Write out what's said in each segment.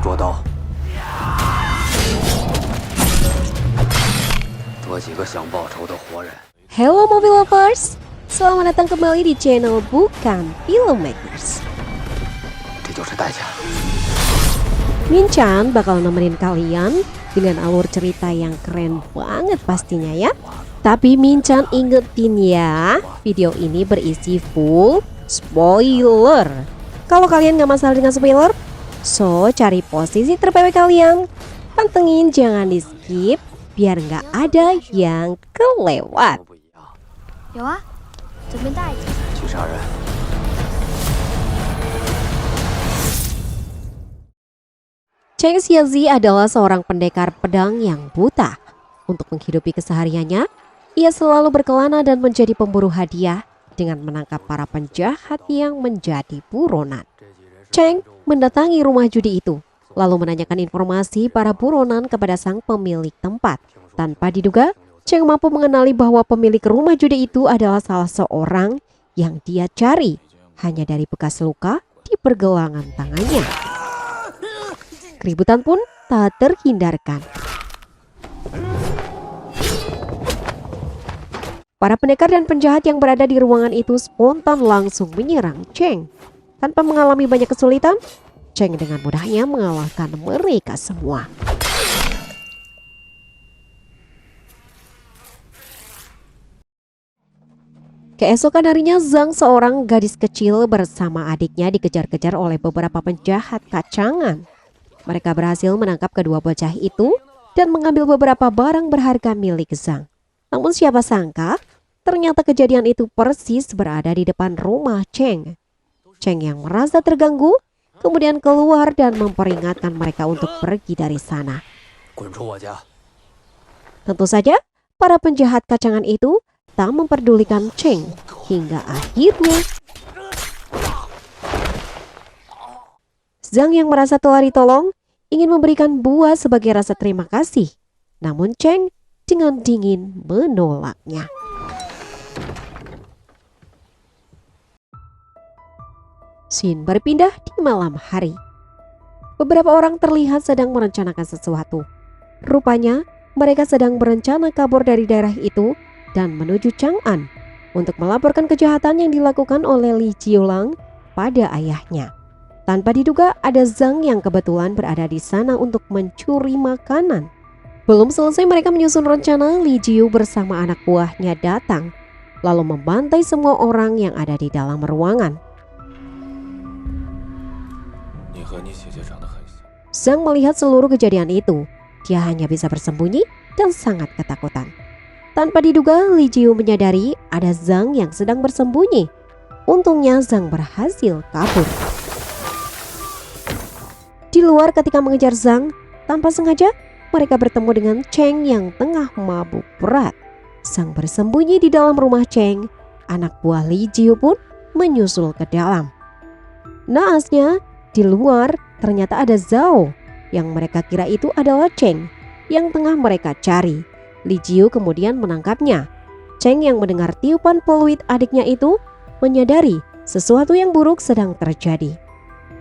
捉刀，多几个想报仇的活人。 Hello Movie Lovers, selamat datang kembali di channel Bukan Filmmakers. 这就是代价。 Minchan bakal nemenin kalian dengan alur cerita yang keren banget pastinya ya. Tapi Minchan ingetin ya, video ini berisi full spoiler. Kalau kalian gak masalah dengan spoiler, so cari posisi terpewek kalian, pantengin jangan di skip biar gak ada yang kelewat. 有啊，这边带着。去杀人。 Cheng Xiaozi adalah seorang pendekar pedang yang buta. Untuk menghidupi kesehariannya, ia selalu berkelana dan menjadi pemburu hadiah dengan menangkap para penjahat yang menjadi buronan. Cheng mendatangi rumah judi itu, lalu menanyakan informasi para buronan kepada sang pemilik tempat. Tanpa diduga, Cheng mampu mengenali bahwa pemilik rumah judi itu adalah salah seorang yang dia cari hanya dari bekas luka di pergelangan tangannya. Keributan pun tak terhindarkan. Para pendekar dan penjahat yang berada di ruangan itu spontan langsung menyerang Cheng. Tanpa mengalami banyak kesulitan, Cheng dengan mudahnya mengalahkan mereka semua. Keesokan harinya, Zhang, seorang gadis kecil bersama adiknya dikejar-kejar oleh beberapa penjahat kacangan. Mereka berhasil menangkap kedua bocah itu dan mengambil beberapa barang berharga milik Zhang. Namun siapa sangka, ternyata kejadian itu persis berada di depan rumah Cheng. Cheng yang merasa terganggu, kemudian keluar dan memperingatkan mereka untuk pergi dari sana. Tentu saja, para penjahat kacangan itu tak memperdulikan Cheng hingga akhirnya Zhang yang merasa telah ditolong ingin memberikan buah sebagai rasa terima kasih. Namun Cheng dengan dingin menolaknya. Scene berpindah di malam hari. Beberapa orang terlihat sedang merencanakan sesuatu. Rupanya mereka sedang berencana kabur dari daerah itu dan menuju Chang'an untuk melaporkan kejahatan yang dilakukan oleh Li Jiulang pada ayahnya. Tanpa diduga ada Zhang yang kebetulan berada di sana untuk mencuri makanan. Belum selesai mereka menyusun rencana, Li Jiu bersama anak buahnya datang lalu membantai semua orang yang ada di dalam ruangan. Zhang melihat seluruh kejadian itu. Dia hanya bisa bersembunyi dan sangat ketakutan. Tanpa diduga, Li Jiu menyadari ada Zhang yang sedang bersembunyi. Untungnya Zhang berhasil kabur. Di luar ketika mengejar Zhang, tanpa sengaja mereka bertemu dengan Cheng yang tengah mabuk berat. Zhang bersembunyi di dalam rumah Cheng. Anak buah Li Jiu pun menyusul ke dalam. Naasnya, di luar ternyata ada Zhao yang mereka kira itu adalah Cheng yang tengah mereka cari. Li Jiu kemudian menangkapnya. Cheng yang mendengar tiupan peluit adiknya itu menyadari sesuatu yang buruk sedang terjadi.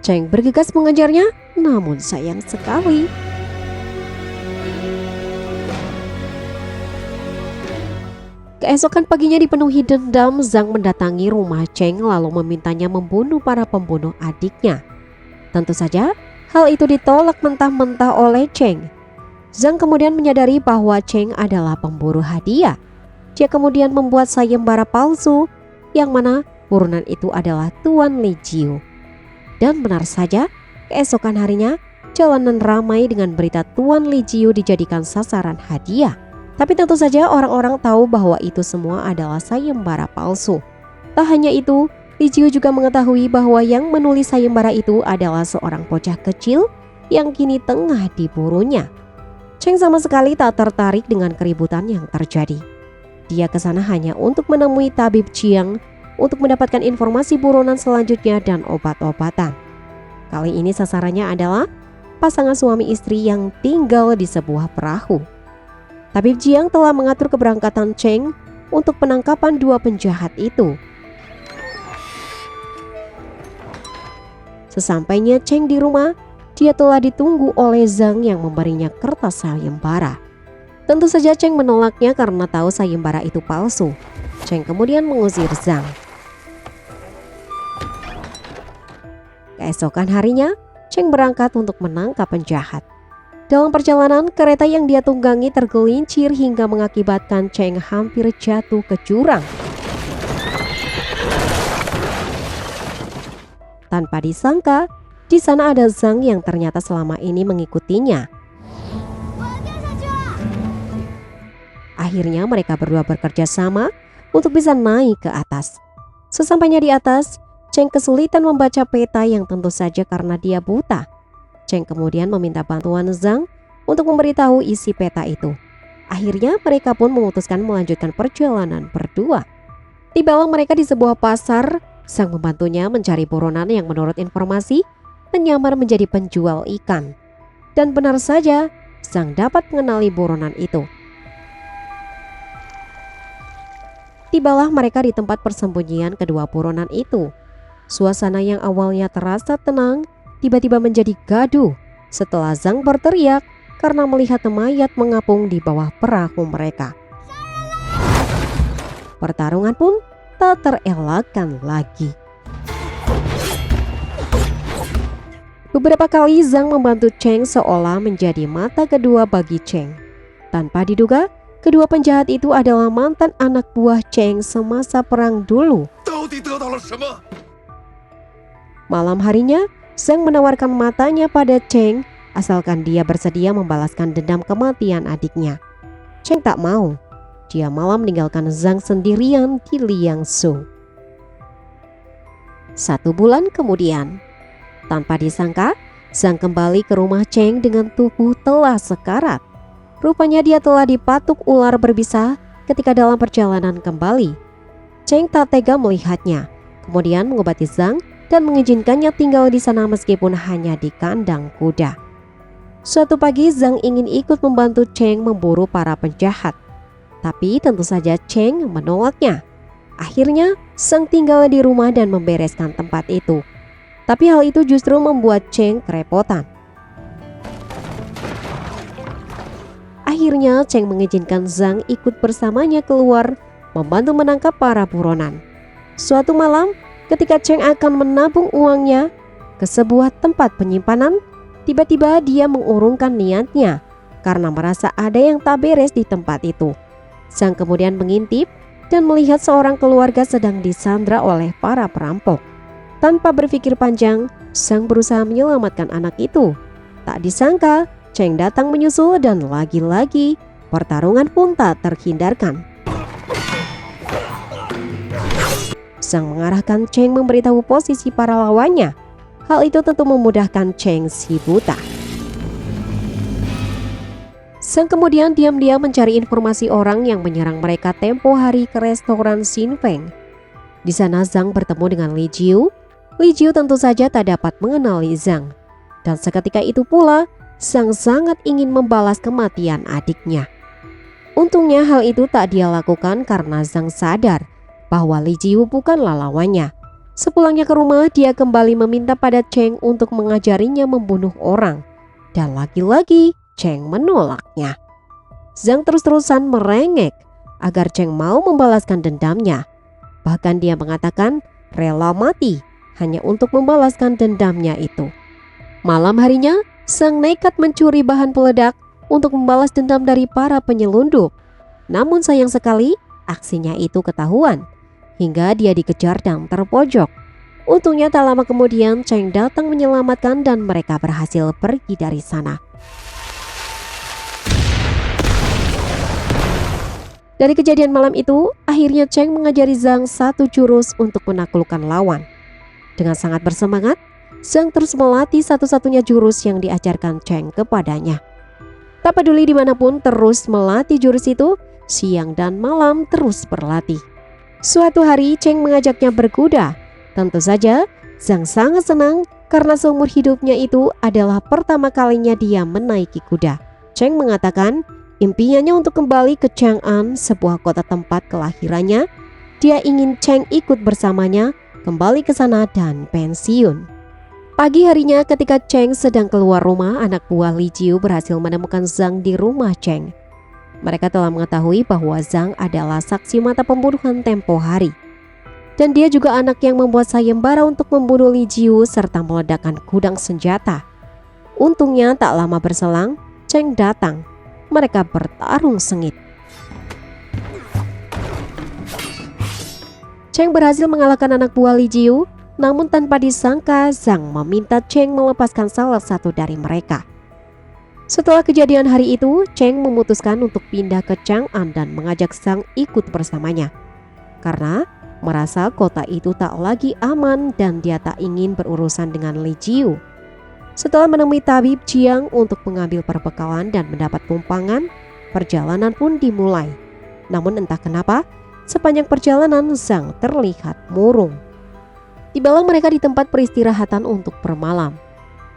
Cheng bergegas mengejarnya, namun sayang sekali. Keesokan paginya dipenuhi dendam, Zhang mendatangi rumah Cheng lalu memintanya membunuh para pembunuh adiknya. Tentu saja, hal itu ditolak mentah-mentah oleh Cheng. Zhang kemudian menyadari bahwa Cheng adalah pemburu hadiah. Dia kemudian membuat sayembara palsu, yang mana buronan itu adalah Tuan Li Jiu. Dan benar saja, keesokan harinya, jalanan ramai dengan berita Tuan Li Jiu dijadikan sasaran hadiah. Tapi tentu saja orang-orang tahu bahwa itu semua adalah sayembara palsu. Tak hanya itu, Li Jiu juga mengetahui bahwa yang menulis sayembara itu adalah seorang bocah kecil yang kini tengah diburunya. Cheng sama sekali tak tertarik dengan keributan yang terjadi. Dia ke sana hanya untuk menemui tabib Jiang untuk mendapatkan informasi buronan selanjutnya dan obat-obatan. Kali ini sasarannya adalah pasangan suami istri yang tinggal di sebuah perahu. Tabib Jiang telah mengatur keberangkatan Cheng untuk penangkapan dua penjahat itu. Sesampainya Cheng di rumah, dia telah ditunggu oleh Zhang yang memberinya kertas sayembara. Tentu saja Cheng menolaknya karena tahu sayembara itu palsu. Cheng kemudian mengusir Zhang. Keesokan harinya, Cheng berangkat untuk menangkap penjahat. Dalam perjalanan, kereta yang dia tunggangi tergelincir hingga mengakibatkan Cheng hampir jatuh ke jurang. Tanpa disangka, di sana ada Zhang yang ternyata selama ini mengikutinya. Akhirnya mereka berdua bekerja sama untuk bisa naik ke atas. Sesampainya di atas, Cheng kesulitan membaca peta yang tentu saja karena dia buta. Cheng kemudian meminta bantuan Zhang untuk memberitahu isi peta itu. Akhirnya mereka pun memutuskan melanjutkan perjalanan berdua. Tibalah mereka di sebuah pasar. Sang membantunya mencari buronan yang menurut informasi menyamar menjadi penjual ikan. Dan benar saja, Zhang dapat mengenali buronan itu. Tibalah mereka di tempat persembunyian kedua buronan itu. Suasana yang awalnya terasa tenang, tiba-tiba menjadi gaduh setelah Zhang berteriak karena melihat mayat mengapung di bawah perahu mereka. Pertarungan pun tak terelakkan lagi. Beberapa kali Zhang membantu Cheng seolah menjadi mata kedua bagi Cheng. Tanpa diduga, kedua penjahat itu adalah mantan anak buah Cheng semasa perang dulu. Malam harinya, Zhang menawarkan matanya pada Cheng asalkan dia bersedia membalaskan dendam kematian adiknya. Cheng tak mau. Dia malah meninggalkan Zhang sendirian di Liangsu. 1 bulan kemudian, tanpa disangka, Zhang kembali ke rumah Cheng dengan tubuh telah sekarat. Rupanya dia telah dipatuk ular berbisa ketika dalam perjalanan kembali. Cheng tak tega melihatnya, kemudian mengobati Zhang dan mengizinkannya tinggal di sana meskipun hanya di kandang kuda. Suatu pagi Zhang ingin ikut membantu Cheng memburu para penjahat. Tapi tentu saja Cheng menolaknya. Akhirnya Zhang tinggal di rumah dan membereskan tempat itu. Tapi hal itu justru membuat Cheng kerepotan. Akhirnya Cheng mengizinkan Zhang ikut bersamanya keluar membantu menangkap para buronan. Suatu malam ketika Cheng akan menabung uangnya ke sebuah tempat penyimpanan, tiba-tiba dia mengurungkan niatnya karena merasa ada yang tak beres di tempat itu. Zhang kemudian mengintip dan melihat seorang keluarga sedang disandra oleh para perampok. Tanpa berpikir panjang, Zhang berusaha menyelamatkan anak itu. Tak disangka, Cheng datang menyusul dan lagi-lagi pertarungan pun tak terhindarkan. Zhang mengarahkan Cheng memberitahu posisi para lawannya. Hal itu tentu memudahkan Cheng si buta. Zhang kemudian diam-diam mencari informasi orang yang menyerang mereka tempo hari ke restoran Xinfeng. Di sana Zhang bertemu dengan Li Jiu. Li Jiu tentu saja tak dapat mengenali Zhang. Dan seketika itu pula, Zhang sangat ingin membalas kematian adiknya. Untungnya hal itu tak dia lakukan karena Zhang sadar bahwa Li Jiu bukanlah lawannya. Sepulangnya ke rumah, dia kembali meminta pada Cheng untuk mengajarinya membunuh orang. Dan lagi-lagi Cheng menolaknya. Zhang terus-terusan merengek agar Cheng mau membalaskan dendamnya. Bahkan dia mengatakan rela mati hanya untuk membalaskan dendamnya itu. Malam harinya, Zhang nekat mencuri bahan peledak untuk membalas dendam dari para penyelundup. Namun sayang sekali, aksinya itu ketahuan hingga dia dikejar dan terpojok. Untungnya tak lama kemudian Cheng datang menyelamatkan dan mereka berhasil pergi dari sana. Dari kejadian malam itu, akhirnya Cheng mengajari Zhang satu jurus untuk menaklukkan lawan. Dengan sangat bersemangat, Zhang terus melatih satu-satunya jurus yang diajarkan Cheng kepadanya. Tak peduli dimanapun terus melatih jurus itu, siang dan malam terus berlatih. Suatu hari Cheng mengajaknya berkuda. Tentu saja Zhang sangat senang karena seumur hidupnya itu adalah pertama kalinya dia menaiki kuda. Cheng mengatakan impiannya untuk kembali ke Chang'an, sebuah kota tempat kelahirannya. Dia ingin Cheng ikut bersamanya kembali ke sana dan pensiun. Pagi harinya ketika Cheng sedang keluar rumah, anak buah Li Jiu berhasil menemukan Zhang di rumah Cheng. Mereka telah mengetahui bahwa Zhang adalah saksi mata pembunuhan tempo hari. Dan dia juga anak yang membuat sayembara untuk membunuh Li Jiu serta meledakkan gudang senjata. Untungnya tak lama berselang, Cheng datang. Mereka bertarung sengit. Cheng berhasil mengalahkan anak buah Li Jiu. Namun tanpa disangka, Zhang meminta Cheng melepaskan salah satu dari mereka. Setelah kejadian hari itu, Cheng memutuskan untuk pindah ke Chang'an dan mengajak Zhang ikut bersamanya. Karena merasa kota itu tak lagi aman dan dia tak ingin berurusan dengan Li Jiu. Setelah menemui tabib Jiang untuk mengambil perbekalan dan mendapat tumpangan, perjalanan pun dimulai. Namun entah kenapa, sepanjang perjalanan Zhang terlihat murung. Tibalah mereka di tempat peristirahatan untuk bermalam.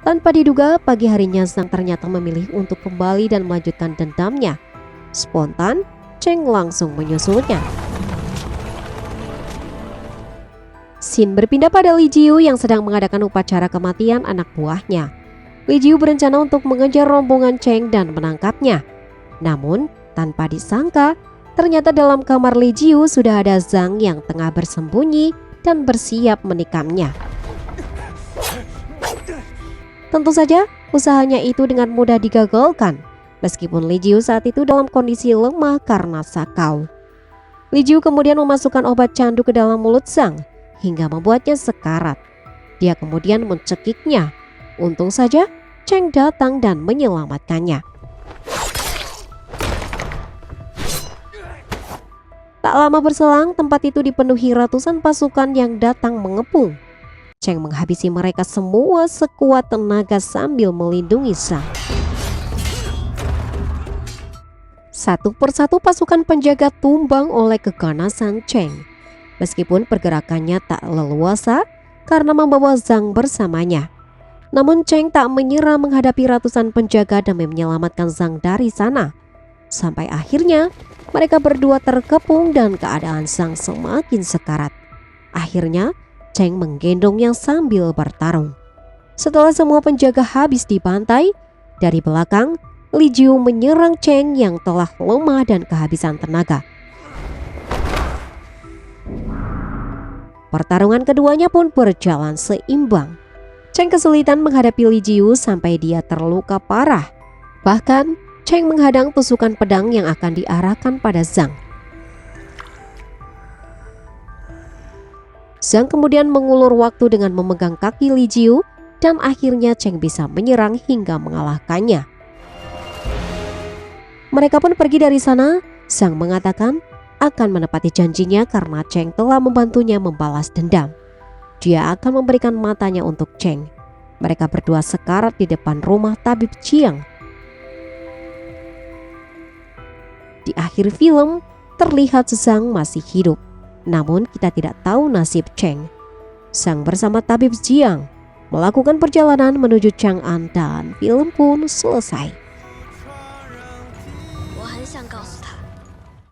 Tanpa diduga, pagi harinya Zhang ternyata memilih untuk kembali dan melanjutkan dendamnya. Spontan, Cheng langsung menyusulnya. Scene berpindah pada Li Jiu yang sedang mengadakan upacara kematian anak buahnya. Li Jiu berencana untuk mengejar rombongan Cheng dan menangkapnya. Namun, tanpa disangka, ternyata dalam kamar Li Jiu sudah ada Zhang yang tengah bersembunyi dan bersiap menikamnya. Tentu saja, usahanya itu dengan mudah digagalkan, meskipun Li Jiu saat itu dalam kondisi lemah karena sakau. Li Jiu kemudian memasukkan obat candu ke dalam mulut Zhang hingga membuatnya sekarat. Dia kemudian mencekiknya. Untung saja, Cheng datang dan menyelamatkannya. Tak lama berselang, tempat itu dipenuhi ratusan pasukan yang datang mengepung. Cheng menghabisi mereka semua sekuat tenaga sambil melindungi Zhang. Satu persatu pasukan penjaga tumbang oleh keganasan Cheng. Meskipun pergerakannya tak leluasa karena membawa Zhang bersamanya. Namun Cheng tak menyerah menghadapi ratusan penjaga demi menyelamatkan Zhang dari sana. Sampai akhirnya mereka berdua terkepung dan keadaan Zhang semakin sekarat. Akhirnya Cheng menggendongnya sambil bertarung. Setelah semua penjaga habis dibantai, dari belakang Li Jiu menyerang Cheng yang telah lemah dan kehabisan tenaga. Pertarungan keduanya pun berjalan seimbang. Cheng kesulitan menghadapi Li Jiu sampai dia terluka parah. Bahkan Cheng menghadang tusukan pedang yang akan diarahkan pada Zhang. Zhang kemudian mengulur waktu dengan memegang kaki Li Jiu dan akhirnya Cheng bisa menyerang hingga mengalahkannya. Mereka pun pergi dari sana. Zhang mengatakan akan menepati janjinya karena Cheng telah membantunya membalas dendam. Dia akan memberikan matanya untuk Cheng. Mereka berdua sekarat di depan rumah tabib Jiang. Di akhir film, terlihat Zhang masih hidup. Namun kita tidak tahu nasib Cheng. Zhang bersama tabib Jiang melakukan perjalanan menuju Chang'an dan film pun selesai.